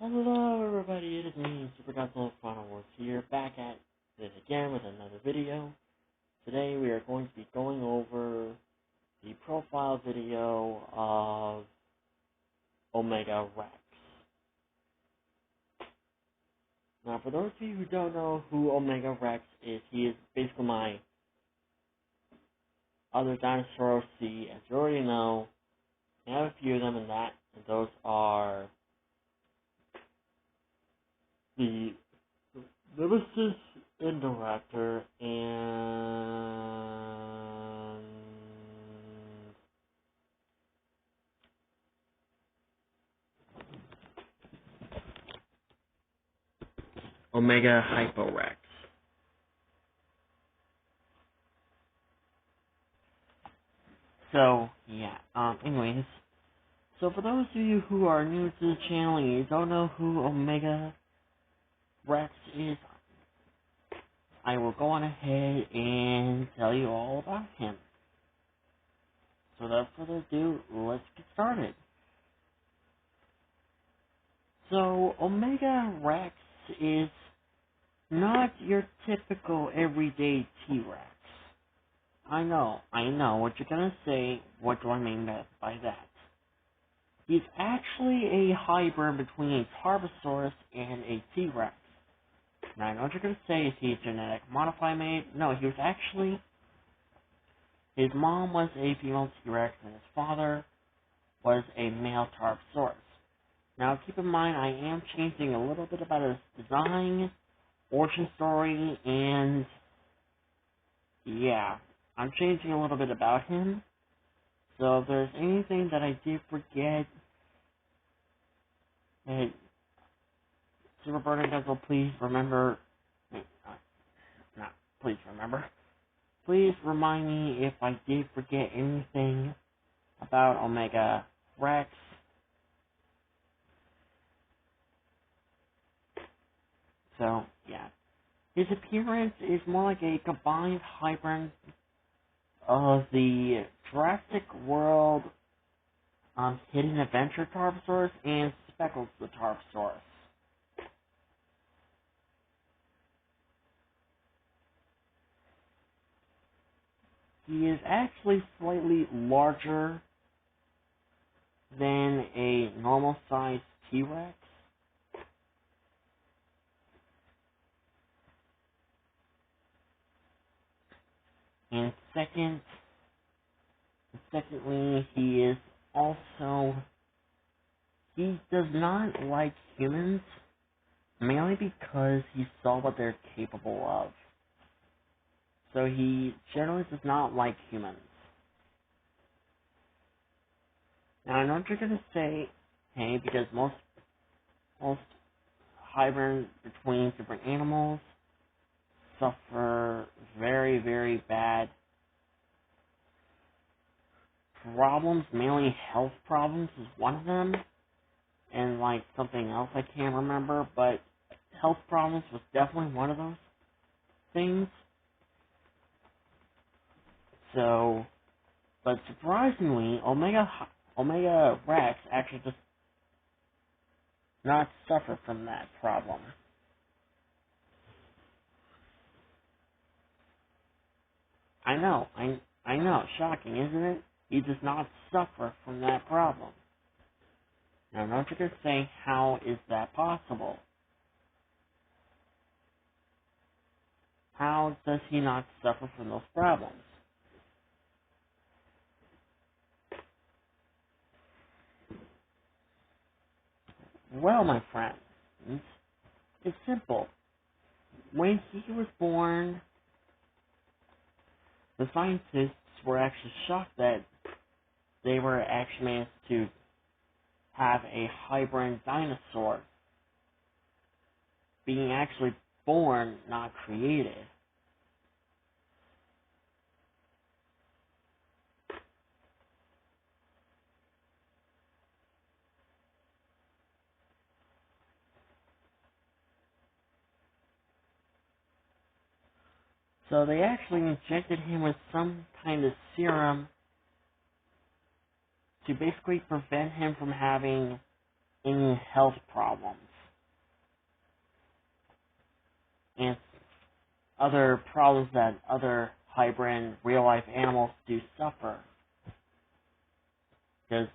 Hello everybody, it is me, Super Godzilla Final Wars here, back at it again with another video. Today we are going to be going over the profile video of Omega Rex. Now for those of you who don't know who Omega Rex is, he is basically my other dinosaur OC. As you already know, I have a few of them in that, and those are the Nemesis Indoraptor and Omega Hyporex. So, yeah, anyways, so for those of you who are new to the channel and you don't know who Omega Rex is, I will go on ahead and tell you all about him. So without further ado, let's get started. So, Omega Rex is not your typical everyday T-Rex. I know what you're gonna say. What do I mean by that? He's actually a hybrid between a Tarbosaurus and a T-Rex. Now, I know what you're gonna say. Is he a genetic modify mate? No, he was actually... His mom was a female T-Rex and his father was a male Tarbosaurus. Now, keep in mind, I am changing a little bit about his design, origin story, and... yeah, I'm changing a little bit about him. So if there's anything that I did forget, hey, Super Burning Guzzle, please remember, please remind me if I did forget anything about Omega Rex. So, yeah. His appearance is more like a combined hybrid of the Jurassic World Hidden Adventure Tarbosaurus and Speckles the Tarbosaurus. He is actually slightly larger than a normal-sized T-Rex. And secondly, he does not like humans, mainly because he saw what they're capable of. So he generally does not like humans. Now I know what you're gonna say, hey, because most hybrids between different animals suffer very, very bad problems, mainly health problems is one of them, and like something else I can't remember, but health problems was definitely one of those things. So, but surprisingly, Omega Rex actually does not suffer from that problem. I know, shocking, isn't it? He does not suffer from that problem. Now, I know what you're going to say, how is that possible? How does he not suffer from those problems? Well, my friends, it's simple. When he was born, the scientists were actually shocked that they were actually managed to have a hybrid dinosaur being actually born, not created. So they actually injected him with some kind of serum to basically prevent him from having any health problems. and other problems that other hybrid real-life animals do suffer. Because,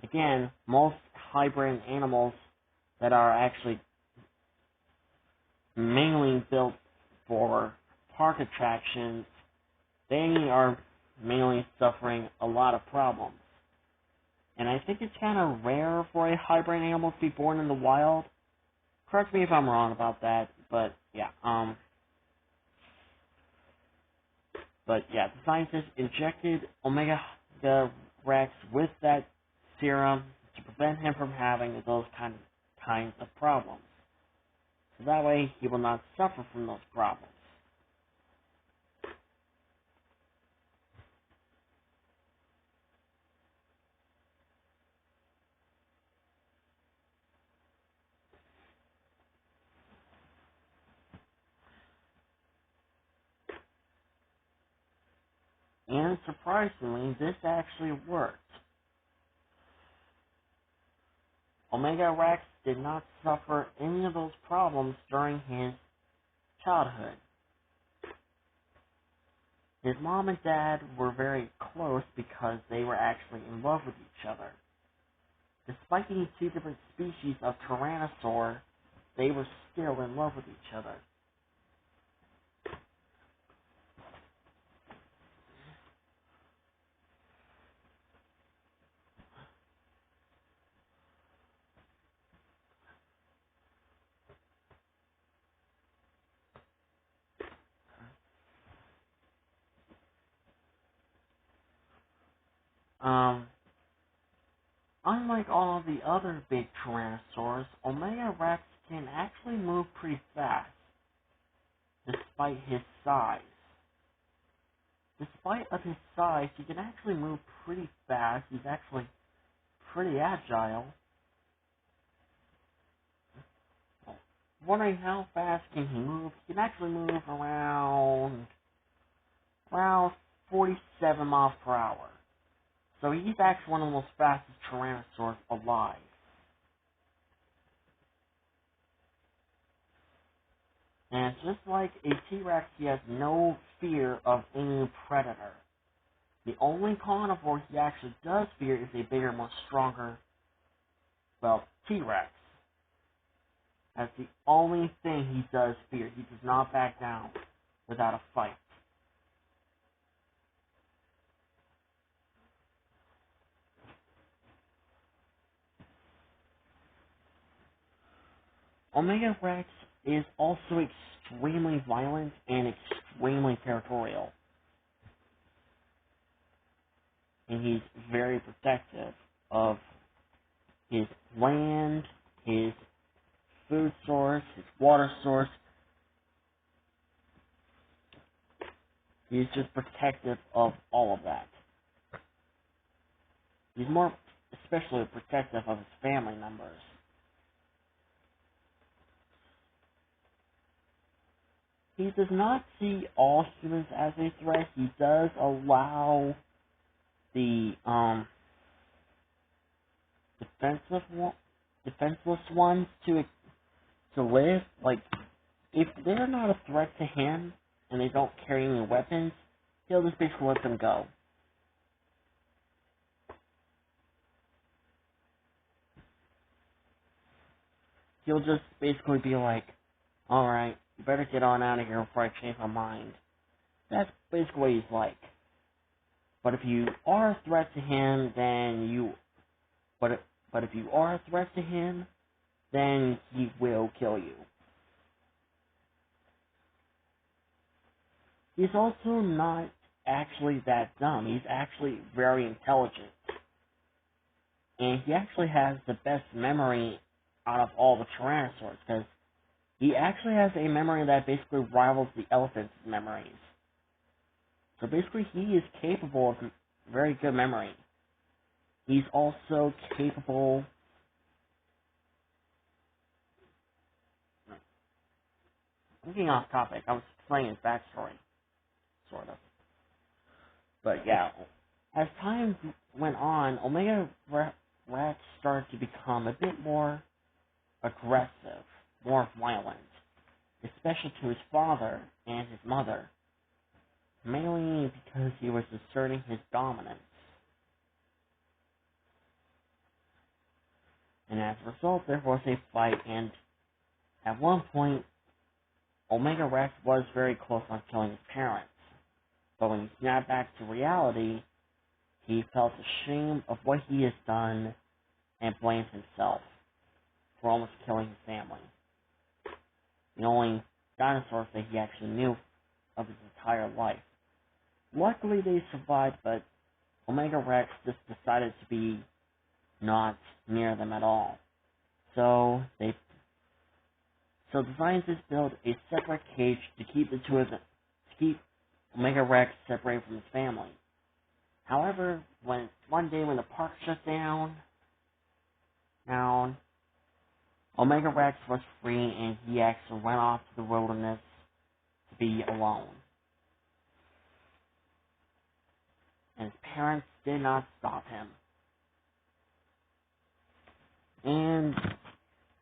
again, most hybrid animals that are actually mainly built for park attractions, they are mainly suffering a lot of problems. And I think it's kind of rare for a hybrid animal to be born in the wild. Correct me if I'm wrong about that, but yeah, the scientists injected Omega the Rex with that serum to prevent him from having those kinds of problems. So that way he will not suffer from those problems. And surprisingly, this actually worked. Omega Rex did not suffer any of those problems during his childhood. His mom and dad were very close because they were actually in love with each other. Despite being two different species of Tyrannosaur, they were still in love with each other. Um, Unlike all of the other big Tyrannosaurs, Omega Rex can actually move pretty fast, despite his size. Despite of his size, he can actually move pretty fast. He's actually pretty agile. Wondering how fast can he move? He can actually move around 47 miles per hour. So he's actually one of the most fastest Tyrannosaurs alive. And just like a T-Rex, he has no fear of any predator. The only carnivore he actually does fear is a bigger, more stronger, T-Rex. That's the only thing he does fear. He does not back down without a fight. Omega Rex is also extremely violent and extremely territorial. And he's very protective of his land, his food source, his water source. He's just protective of all of that. He's more especially protective of his family members. He does not see all humans as a threat. He does allow the defenseless ones to live. Like, if they're not a threat to him and they don't carry any weapons, he'll just basically let them go. He'll just basically be like, alright, you better get on out of here before I change my mind. That's basically what he's like. But if you are a threat to him, but if you are a threat to him, then he will kill you. He's also not actually that dumb. He's actually very intelligent. And he actually has the best memory out of all the Tyrannosaurs, because he actually has a memory that basically rivals the elephant's memories. So basically, he is capable of very good memory. He's also capable... I'm getting off topic. I was explaining his backstory, sort of. But yeah, as time went on, Omega Rex started to become a bit more aggressive, more violent. especially to his father and his mother, mainly because he was asserting his dominance. And as a result, there was a fight, and at one point, Omega Rex was very close on killing his parents. But when he snapped back to reality, he felt ashamed of what he has done and blamed himself for almost killing his family. The only dinosaurs that he actually knew of his entire life. Luckily they survived, but Omega Rex just decided to be not near them at all. So the scientists built a separate cage to keep the two of them, to keep Omega Rex separated from his family. However, one day when the park shut down, Omega Rex was free and he actually went off to the wilderness to be alone. And his parents did not stop him. And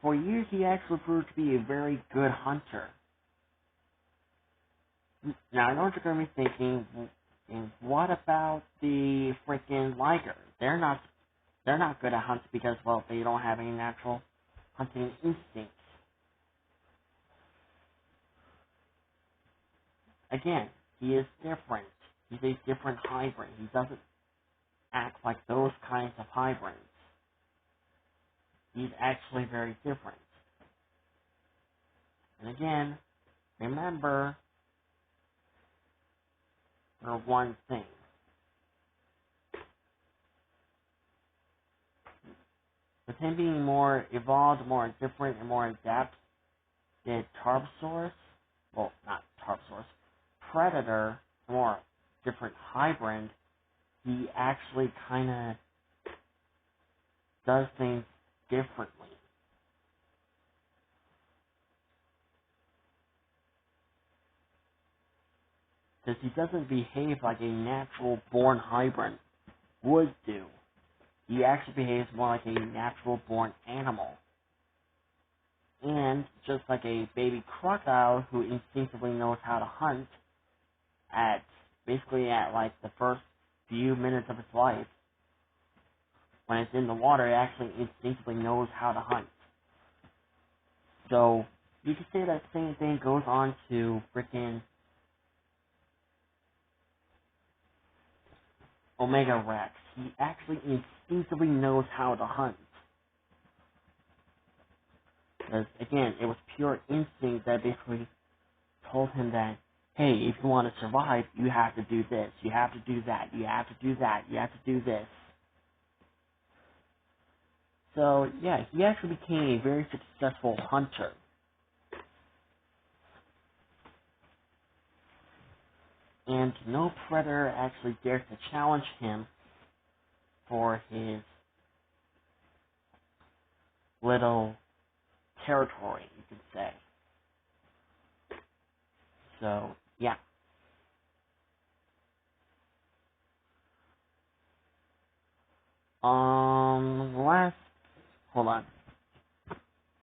for years he actually proved to be a very good hunter. Now I know what you're going to be thinking, and what about the freaking liger? They're not good at hunting because, well, they don't have any natural hunting instincts. Again, he is different. He's a different hybrid. He doesn't act like those kinds of hybrids. He's actually very different. And again, remember one thing. With him being more evolved, more different, and more in depth than Tarbosaurus, well, not Tarbosaurus, Predator, more different hybrid, he actually kind of does things differently. Because he doesn't behave like a natural born hybrid would do. He actually behaves more like a natural born animal. And just like a baby crocodile who instinctively knows how to hunt at like the first few minutes of its life, when it's in the water, it actually instinctively knows how to hunt. So you could say that same thing goes on to frickin' Omega Rex. He actually instinctively knows how to hunt. Because, again, it was pure instinct that basically told him that, hey, if you want to survive, you have to do this, you have to do that, you have to do that, you have to do this. So, yeah, he actually became a very successful hunter. And no predator actually dared to challenge him for his little territory, you could say. So, yeah. Hold on.